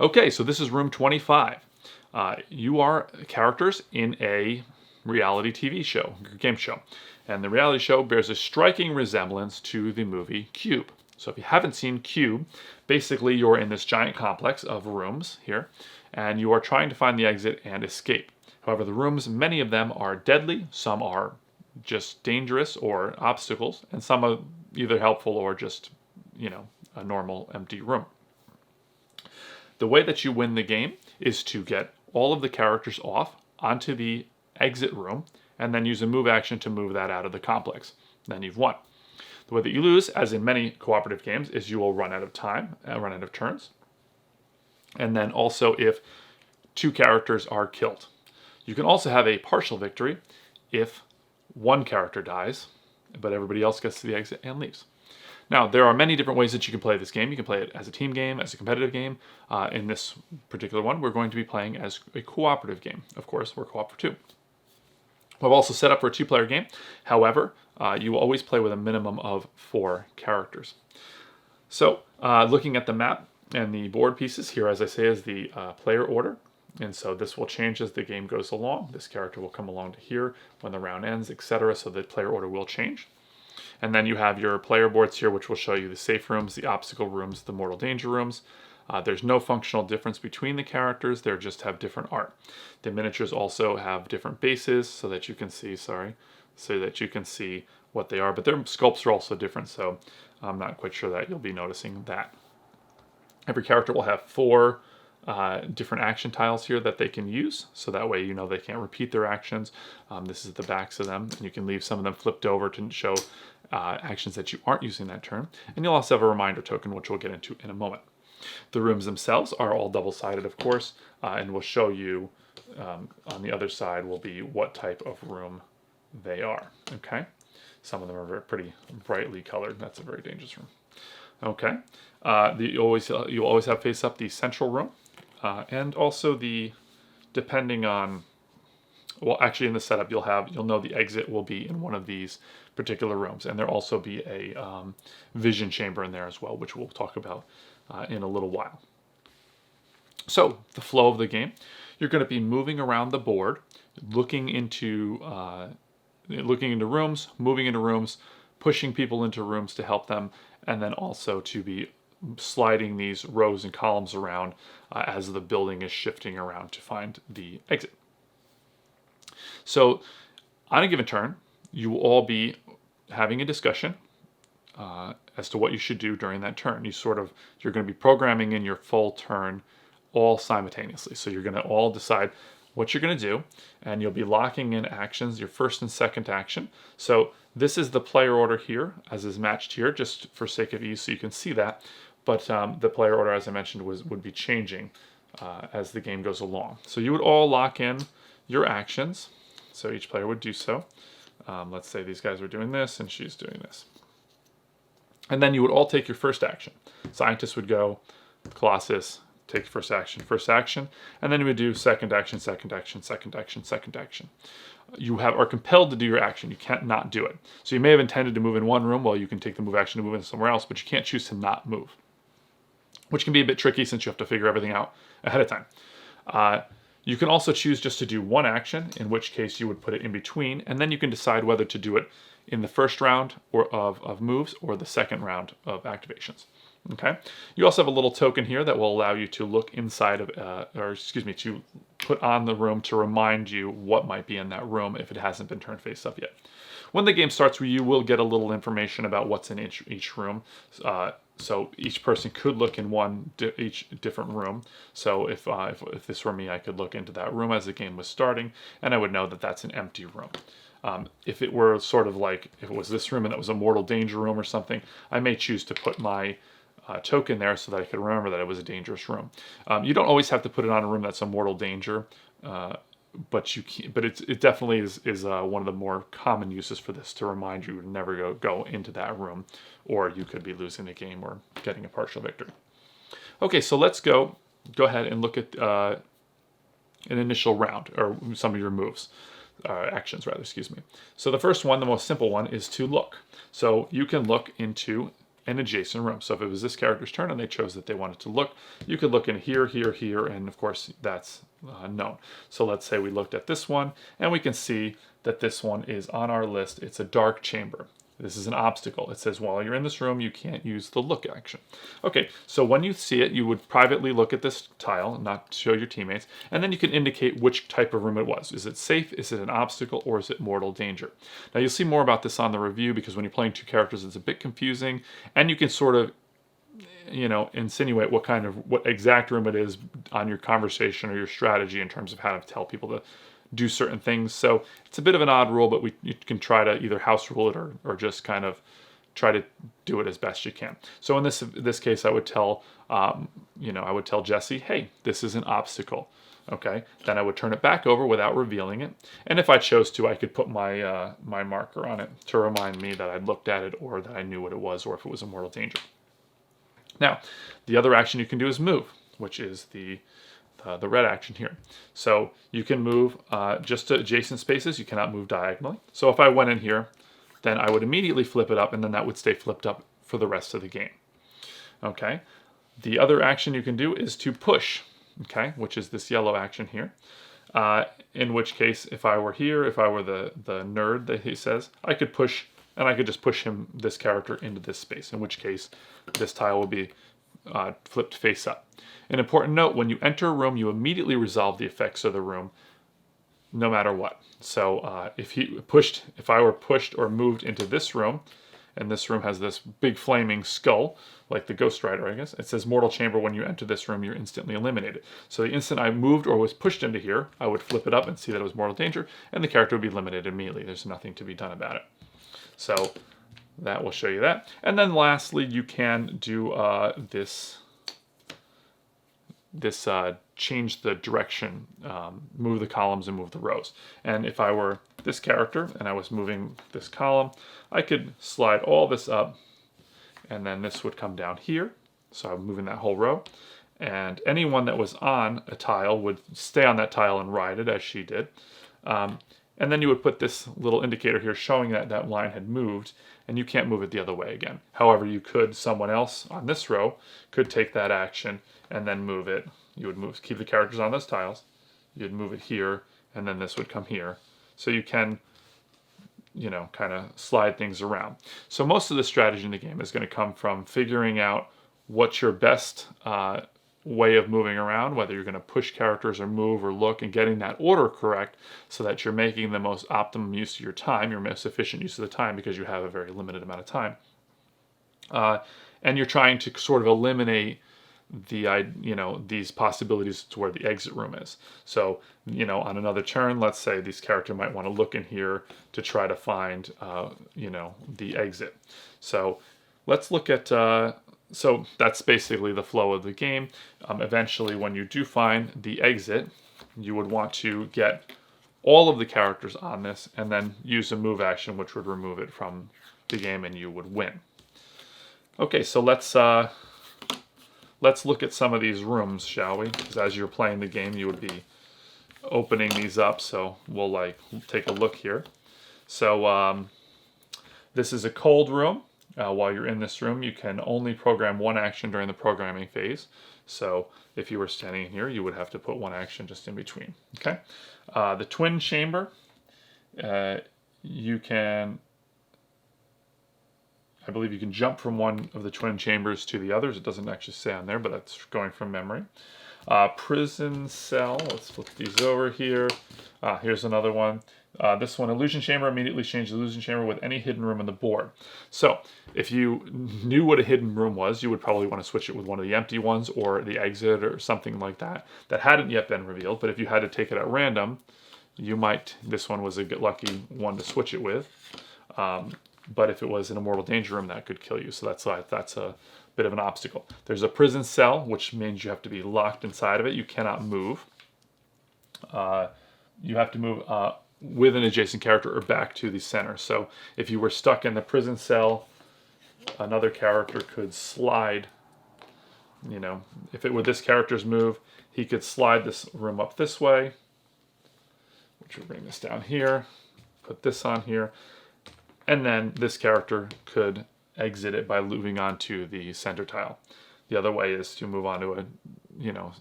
Okay, so this is room 25. You are characters in a reality TV show, game show. And the reality show bears a striking resemblance to the movie Cube. So if you haven't seen Cube, basically you're in this giant complex of rooms here, and you are trying to find the exit and escape. However, the rooms, many of them are deadly, some are just dangerous or obstacles, and some are either helpful or just, a normal empty room. The way that you win the game is to get all of the characters off onto the exit room and then use a move action to move that out of the complex. Then you've won. The way that you lose, as in many cooperative games, is you will run out of time, run out of turns. And then also if two characters are killed. You can also have a partial victory if one character dies, but everybody else gets to the exit and leaves. Now, there are many different ways that you can play this game. You can play it as a team game, as a competitive game. In this particular one, we're going to be playing as a cooperative game. Of course, we're co-op for two. We've also set up for a two-player game. However, you will always play with a minimum of 4 characters. So, looking at the map and the board pieces, here, as I say, is the player order. And so this will change as the game goes along. This character will come along to here when the round ends, etc. So the player order will change. And then you have your player boards here, which will show you the safe rooms, the obstacle rooms, the mortal danger rooms. There's no functional difference between the characters. They just have different art. The miniatures also have different bases so that you can see, what they are. But their sculpts are also different, so I'm not quite sure that you'll be noticing that. Every character will have 4 different action tiles here that they can use, so that way you know they can't repeat their actions. This is the backs of them, and you can leave some of them flipped over to show actions that you aren't using that turn. And you'll also have a reminder token, which we'll get into in a moment. The rooms themselves are all double-sided, of course, and we'll show you on the other side will be what type of room they are. Okay, some of them are pretty brightly colored. That's a very dangerous room. Okay, you always have face up the central room. And also depending on, well, actually in the setup you'll know the exit will be in one of these particular rooms, and there'll also be a vision chamber in there as well, which we'll talk about in a little while. So the flow of the game, you're going to be moving around the board, looking into rooms, moving into rooms, pushing people into rooms to help them, and then also to be sliding these rows and columns around as the building is shifting around to find the exit. So on a given turn, you will all be having a discussion as to what you should do during that turn. You're going to be programming in your full turn all simultaneously. So you're going to all decide what you're going to do, and you'll be locking in actions, your first and second action. So this is the player order here, as is matched here, just for sake of ease so you can see that. But the player order, as I mentioned, would be changing as the game goes along. So you would all lock in your actions. So each player would do so. Let's say these guys are doing this and she's doing this. And then you would all take your first action. Scientists would go, Colossus, take first action, and then you would do second action, second action, second action, second action. You are compelled to do your action. You can't not do it. So you may have intended to move in one room, well, you can take the move action to move in somewhere else, but you can't choose to not move, which can be a bit tricky since you have to figure everything out ahead of time. You can also choose just to do one action, in which case you would put it in between, and then you can decide whether to do it in the first round of moves or the second round of activations. Okay. You also have a little token here that will allow you to look inside of, to put on the room to remind you what might be in that room if it hasn't been turned face up yet. When the game starts, you will get a little information about what's in each room. So each person could look in each different room. So if this were me, I could look into that room as the game was starting, and I would know that that's an empty room. If it were sort of like, if it was this room and that was a mortal danger room or something, I may choose to put my token there so that I could remember that it was a dangerous room. You don't always have to put it on a room that's a mortal danger, but it definitely is one of the more common uses for this, to remind you to never go into that room, or you could be losing the game or getting a partial victory. Okay, so let's go ahead and look at an initial round, or some of your moves. Actions rather, excuse me. So the first one, the most simple one, is to look. So you can look into an adjacent room. So if it was this character's turn and they chose that they wanted to look, you could look in here, here, here, and of course that's known. So let's say we looked at this one, and we can see that this one is on our list. It's a dark chamber. This is an obstacle. It says while you're in this room, you can't use the look action. Okay, so when you see it, you would privately look at this tile, not show your teammates, and then you can indicate which type of room it was. Is it safe, is it an obstacle, or is it mortal danger? Now you'll see more about this on the review, because when you're playing two characters, it's a bit confusing, and you can sort of insinuate what exact room it is on your conversation or your strategy in terms of how to tell people to do certain things. So it's a bit of an odd rule, but you can try to either house rule it or just kind of try to do it as best you can. So in this case, I would tell Jesse, hey, this is an obstacle. Okay, then I would turn it back over without revealing it. And if I chose to, I could put my my marker on it to remind me that I'd looked at it, or that I knew what it was, or if it was a mortal danger. Now, the other action you can do is move, which is the red action here. So you can move just to adjacent spaces. You cannot move diagonally. So if I went in here, then I would immediately flip it up, and then that would stay flipped up for the rest of the game. Okay. The other action you can do is to push, okay, which is this yellow action here. In which case, if I were here, if I were the nerd that he says, I could push, and I could just push this character into this space, in which case this tile will be flipped face up. An important note, when you enter a room, you immediately resolve the effects of the room, no matter what. So if I were pushed or moved into this room, and this room has this big flaming skull, like the Ghost Rider, I guess. It says Mortal Chamber, when you enter this room, you're instantly eliminated. So the instant I moved or was pushed into here, I would flip it up and see that it was Mortal Danger, and the character would be eliminated immediately. There's nothing to be done about it. So that will show you that. And then lastly, you can do this change the direction, move the columns and move the rows. And if I were this character and I was moving this column, I could slide all this up, and then this would come down here. So I'm moving that whole row, and anyone that was on a tile would stay on that tile and ride it, as she did. And then you would put this little indicator here showing that that line had moved, and you can't move it the other way again. However, someone else on this row could take that action and then move it. You would keep the characters on those tiles, you'd move it here, and then this would come here. So you can, kind of slide things around. So most of the strategy in the game is going to come from figuring out what's your best way of moving around, whether you're going to push characters or move or look, and getting that order correct so that you're making the most optimum use of your time, your most efficient use of the time, because you have a very limited amount of time. And you're trying to sort of eliminate these possibilities to where the exit room is. So, on another turn, let's say this character might want to look in here to try to find, the exit. So let's look at, so that's basically the flow of the game. Eventually, when you do find the exit, you would want to get all of the characters on this and then use a move action, which would remove it from the game, and you would win. Okay, so let's look at some of these rooms, shall we? Because as you're playing the game, you would be opening these up, so we'll take a look here. So this is a cold room. While you're in this room, you can only program one action during the programming phase. So if you were standing in here, you would have to put one action just in between. Okay. The twin chamber, I believe you can jump from one of the twin chambers to the others. It doesn't actually say on there, but that's going from memory. Prison cell, let's flip these over here. Here's another one. This one, illusion chamber, immediately change the illusion chamber with any hidden room on the board. So if you knew what a hidden room was, you would probably want to switch it with one of the empty ones or the exit or something like that hadn't yet been revealed. But if you had to take it at random, this one was a lucky one to switch it with. But if it was in a mortal danger room, that could kill you. So that's a bit of an obstacle. There's a prison cell, which means you have to be locked inside of it. You cannot move. You have to move with an adjacent character or back to the center. So if you were stuck in the prison cell, another character could slide. If it were this character's move, he could slide this room up this way, which will bring this down here, put this on here. And then this character could exit it by moving onto the center tile. The other way is to move on to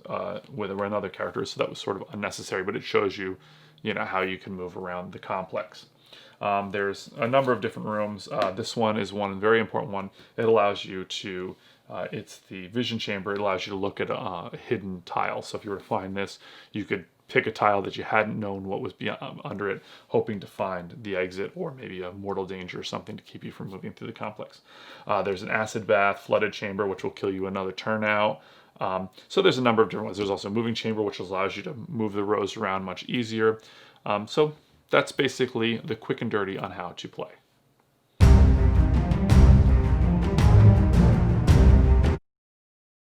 a, where another character is. So that was sort of unnecessary, but it shows you, how you can move around the complex. There's a number of different rooms. This one is one very important one. It allows you to, it's the vision chamber. It allows you to look at a hidden tile. So if you were to find this, you could pick a tile that you hadn't known what was under it, hoping to find the exit or maybe a mortal danger or something to keep you from moving through the complex. There's an acid bath, flooded chamber, which will kill you another turn out. So there's a number of different ones. There's also a moving chamber, which allows you to move the rows around much easier. So that's basically the quick and dirty on how to play.